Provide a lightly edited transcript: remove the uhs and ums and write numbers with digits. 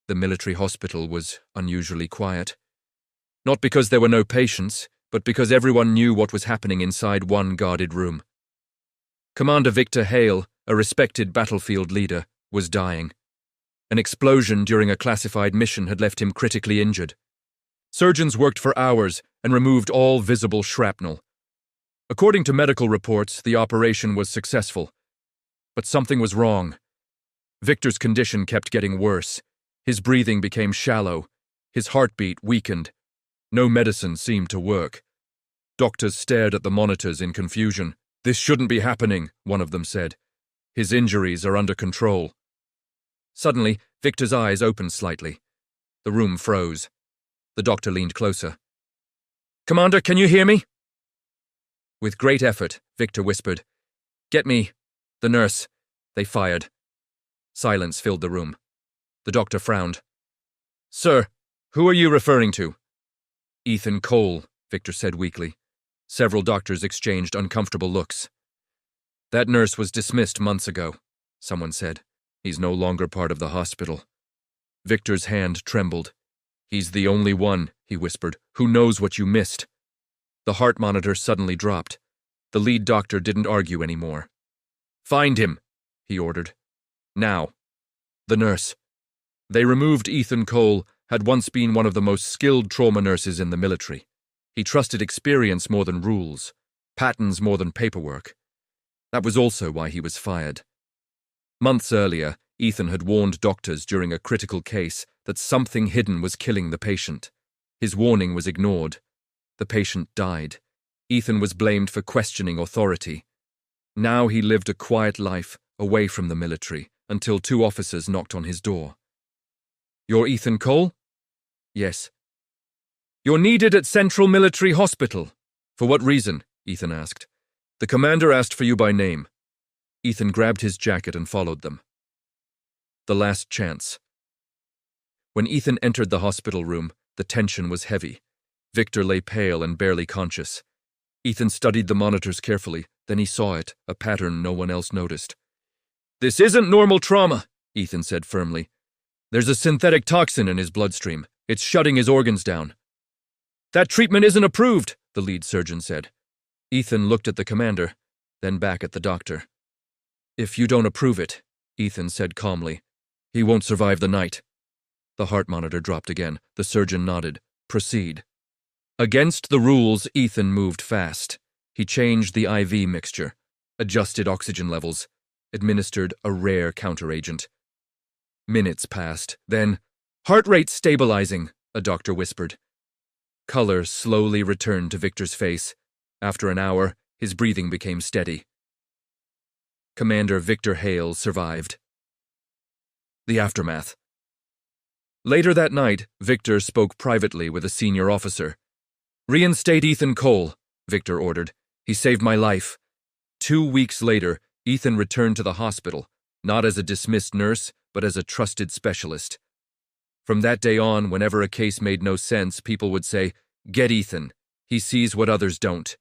The military hospital was unusually quiet. Not because there were no patients, but because everyone knew what was happening inside one guarded room. Commander Victor Hale, a respected battlefield leader, was dying. An explosion during a classified mission had left him critically injured. Surgeons worked for hours and removed all visible shrapnel. According to medical reports, the operation was successful. But something was wrong. Victor's condition kept getting worse. His breathing became shallow. His heartbeat weakened. No medicine seemed to work. Doctors stared at the monitors in confusion. "This shouldn't be happening," one of them said. "His injuries are under control." Suddenly, Victor's eyes opened slightly. The room froze. The doctor leaned closer. "Commander, can you hear me?" With great effort, Victor whispered, "Get me the nurse." They fired. Silence filled the room. The doctor frowned. "Sir, who are you referring to?" "Ethan Cole," Victor said weakly. Several doctors exchanged uncomfortable looks. "That nurse was dismissed months ago," someone said. "He's no longer part of the hospital." Victor's hand trembled. "He's the only one," he whispered, "who knows what you missed." The heart monitor suddenly dropped. The lead doctor didn't argue anymore. "Find him," he ordered. "Now." The nurse. They removed Ethan Cole, had once been one of the most skilled trauma nurses in the military. He trusted experience more than rules, patterns more than paperwork. That was also why he was fired. Months earlier, Ethan had warned doctors during a critical case that something hidden was killing the patient. His warning was ignored. The patient died. Ethan was blamed for questioning authority. Now he lived a quiet life, away from the military, until two officers knocked on his door. "You're Ethan Cole?" "Yes." "You're needed at Central Military Hospital." "For what reason?" Ethan asked. "The commander asked for you by name." Ethan grabbed his jacket and followed them. The last chance. When Ethan entered the hospital room, the tension was heavy. Victor lay pale and barely conscious. Ethan studied the monitors carefully, then he saw it, a pattern no one else noticed. "This isn't normal trauma," Ethan said firmly. "There's a synthetic toxin in his bloodstream. It's shutting his organs down." "That treatment isn't approved," the lead surgeon said. Ethan looked at the commander, then back at the doctor. "If you don't approve it," Ethan said calmly, "he won't survive the night." The heart monitor dropped again. The surgeon nodded. "Proceed." Against the rules, Ethan moved fast. He changed the IV mixture, adjusted oxygen levels, administered a rare counteragent. Minutes passed. Then, "Heart rate stabilizing," a doctor whispered. Color slowly returned to Victor's face. After an hour, his breathing became steady. Commander Victor Hale survived. The aftermath. Later that night, Victor spoke privately with a senior officer. "Reinstate Ethan Cole," Victor ordered. "He saved my life." 2 weeks later, Ethan returned to the hospital, not as a dismissed nurse, but as a trusted specialist. From that day on, whenever a case made no sense, people would say, "Get Ethan. He sees what others don't."